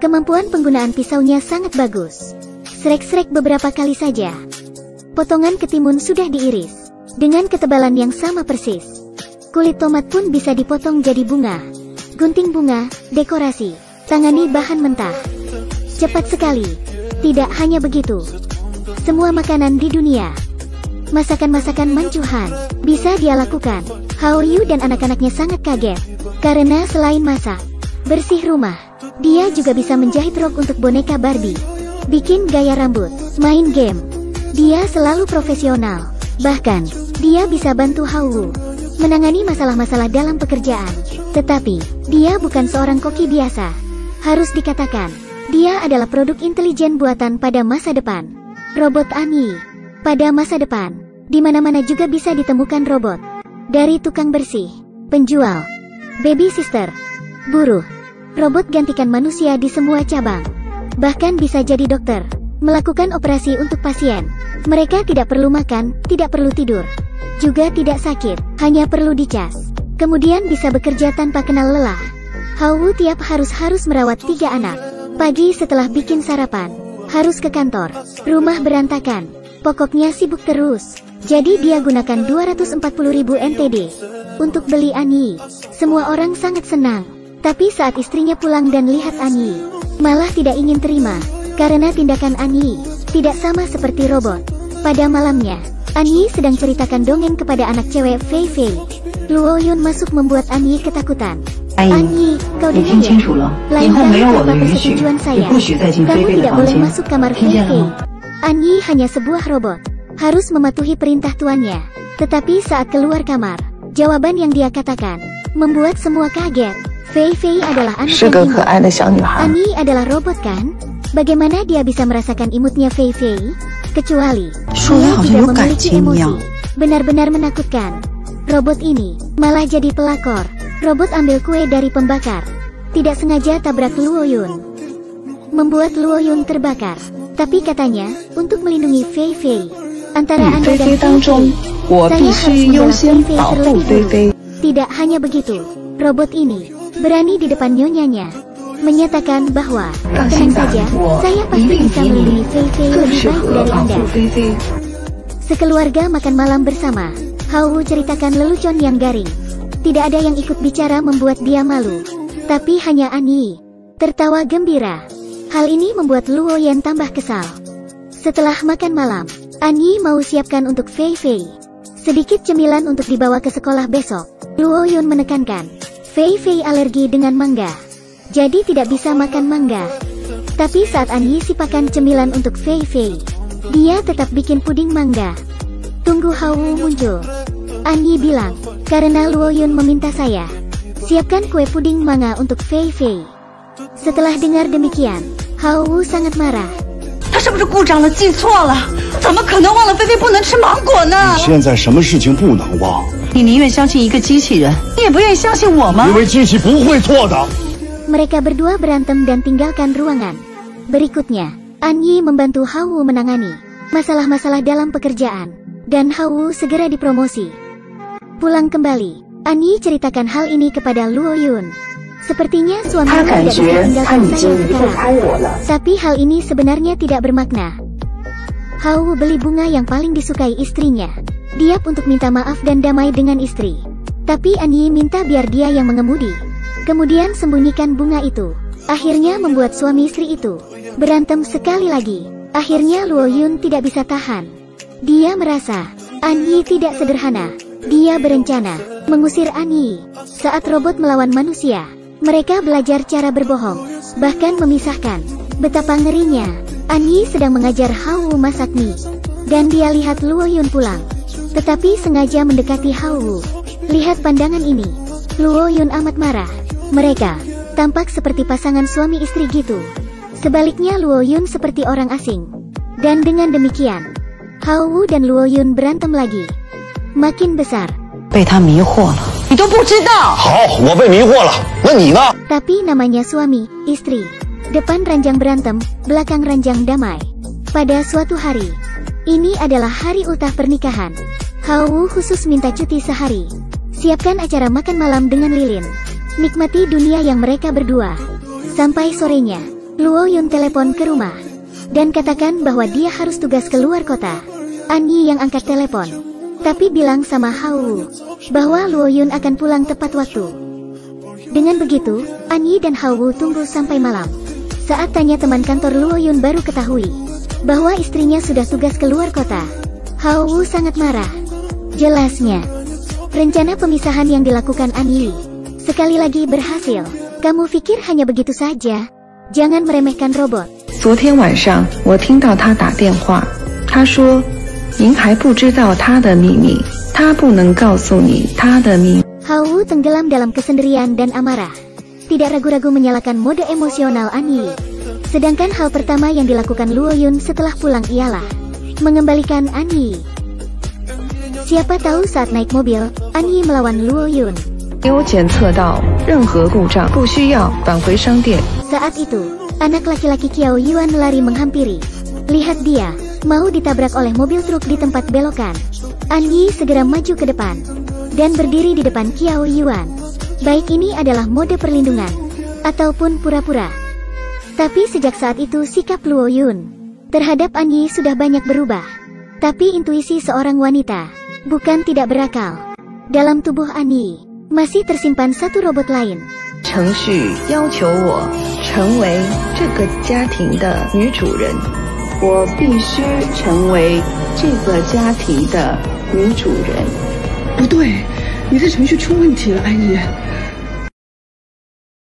Kemampuan penggunaan pisaunya sangat bagus. Srek-srek beberapa kali saja. Potongan ketimun sudah diiris dengan ketebalan yang sama persis. Kulit tomat pun bisa dipotong jadi bunga. Gunting bunga, dekorasi. Tangani bahan mentah. Cepat sekali. Tidak hanya begitu. Semua makanan di dunia, masakan-masakan mancuhan, bisa dia lakukan. Haoryu dan anak-anaknya sangat kaget. Karena selain masak, bersih rumah, dia juga bisa menjahit rok untuk boneka Barbie, bikin gaya rambut, main game. Dia selalu profesional. Bahkan, dia bisa bantu Haowu menangani masalah-masalah dalam pekerjaan. Tetapi, dia bukan seorang koki biasa. Harus dikatakan, dia adalah produk intelijen buatan pada masa depan. Robot Anyi. Pada masa depan, di mana-mana juga bisa ditemukan robot. Dari tukang bersih, penjual, baby sister, buruh, robot gantikan manusia di semua cabang. Bahkan bisa jadi dokter, melakukan operasi untuk pasien. Mereka tidak perlu makan, tidak perlu tidur, juga tidak sakit, hanya perlu dicas. Kemudian bisa bekerja tanpa kenal lelah. Haowu tiap harus merawat 3 anak. Pagi setelah bikin sarapan, harus ke kantor, rumah berantakan. Pokoknya sibuk terus. Jadi dia gunakan 240.000 NTD untuk beli Anyi. Semua orang sangat senang. Tapi saat istrinya pulang dan lihat Anyi, malah tidak ingin terima. Karena tindakan Anyi tidak sama seperti robot. Pada malamnya, Anyi sedang ceritakan dongeng kepada anak cewek Fei Fei. Luo Yun masuk membuat Anyi ketakutan. Anyi, kau dengar ya? Lain kali tanpa persetujuan saya, kamu tidak boleh masuk kamar Fei Fei. Anyi hanya sebuah robot, harus mematuhi perintah tuannya. Tetapi saat keluar kamar, jawaban yang dia katakan membuat semua kaget. Fei Fei adalah anak yang imut. Anyi adalah robot kan? Bagaimana dia bisa merasakan imutnya Fei Fei? Kecuali dia tidak memiliki emosi. Benar-benar menakutkan. Robot ini malah jadi pelakor. Robot ambil kue dari pembakar. Tidak sengaja tabrak Luo Yun, membuat Luo Yun terbakar. Tapi katanya, untuk melindungi Fei Fei, antara Anda dan Fei Fei, saya harus membela Fei Fei terlebih dulu. Tidak hanya begitu, robot ini berani di depan nyonyanya menyatakan bahwa, tenang saja, saya pasti bisa melindungi Fei Fei lebih baik dari Anda. Sekeluarga makan malam bersama. Haowu ceritakan lelucon yang garing. Tidak ada yang ikut bicara membuat dia malu. Tapi hanya Anyi tertawa gembira. Hal ini membuat Luo Yan tambah kesal. Setelah makan malam, Anyi mau siapkan untuk Fei Fei sedikit cemilan untuk dibawa ke sekolah besok. Luo Yun menekankan, Fei Fei alergi dengan mangga, jadi tidak bisa makan mangga. Tapi saat Anyi siapkan cemilan untuk Fei Fei, dia tetap bikin puding mangga. Tunggu Haowu muncul. Anyi bilang, karena Luo Yun meminta saya siapkan kue puding mangga untuk Fei Fei. Setelah dengar demikian, Haowu sangat marah. 他是不是故障了，记错了？怎么可能忘了菲菲不能吃芒果呢？现在什么事情不能忘？你宁愿相信一个机器人，你也不愿意相信我吗？因为机器不会错的。 Mereka berdua berantem dan tinggalkan ruangan. Berikutnya, Anyi membantu Haowu menangani masalah-masalah dalam pekerjaan, dan Haowu segera dipromosi. Pulang kembali, Anyi ceritakan hal ini kepada Luo Yun. Sepertinya suaminya tidak bisa tinggalkan saya sekarang. Tapi hal ini sebenarnya tidak bermakna. Haowu beli bunga yang paling disukai istrinya. Diap untuk minta maaf dan damai dengan istri. Tapi Anyi minta biar dia yang mengemudi. Kemudian sembunyikan bunga itu. Akhirnya membuat suami istri itu berantem sekali lagi. Akhirnya Luo Yun tidak bisa tahan. Dia merasa Anyi tidak sederhana. Dia berencana mengusir Anyi. Saat robot melawan manusia, mereka belajar cara berbohong, bahkan memisahkan. Betapa ngerinya. Anyi sedang mengajar Haowu masak mie, dan dia lihat Luo Yun pulang, tetapi sengaja mendekati Haowu. Lihat pandangan ini, Luo Yun amat marah. Mereka tampak seperti pasangan suami istri gitu. Sebaliknya Luo Yun seperti orang asing. Dan dengan demikian, Haowu dan Luo Yun berantem lagi. Makin besar. 被他迷惑了，你都不知道。好，我被迷惑了，那你呢？ Tapi namanya suami, istri. Depan ranjang berantem, belakang ranjang damai. Pada suatu hari, ini adalah hari ultah pernikahan. Haowu khusus minta cuti sehari. Siapkan acara makan malam dengan lilin. Nikmati dunia yang mereka berdua. Sampai sorenya, Luo Yun telepon ke rumah dan katakan bahwa dia harus tugas keluar kota. An Yi yang angkat telepon, tapi bilang sama Hao Wu bahwa Luo Yun akan pulang tepat waktu. Dengan begitu, An Yi dan Hao Wu tunggu sampai malam. Saat tanya teman kantor, Luo Yun baru ketahui bahwa istrinya sudah tugas keluar kota. Hao Wu sangat marah. Jelasnya, rencana pemisahan yang dilakukan An Yi sekali lagi berhasil. Kamu pikir hanya begitu saja? Jangan meremehkan robot. 昨天晚上我听到他打电话，他说您还不知道他的秘密，他不能告诉你他的秘密。 Hao Wu tenggelam dalam kesendirian dan amarah. Tidak ragu-ragu menyalakan mode emosional An Yi. Sedangkan hal pertama yang dilakukan Luo Yun setelah pulang ialah mengembalikan An Yi. Siapa tahu saat naik mobil, An Yi melawan Luo Yun. 没有检测到任何故障，不需要返回商店。 Saat itu, anak laki-laki Qiao Yuan lari menghampiri. Lihat dia, mau ditabrak oleh mobil truk di tempat belokan. An Yi segera maju ke depan dan berdiri di depan Qiao Yuan. Baik ini adalah mode perlindungan ataupun pura-pura. Tapi sejak saat itu sikap Luo Yun terhadap An Yi sudah banyak berubah. Tapi intuisi seorang wanita bukan tidak berakal. Dalam tubuh An Yi masih tersimpan satu robot lain. 程序要求我成为这个家庭的女主人，我必须成为这个家庭的女主人。不对，你的程序出问题了，安逸。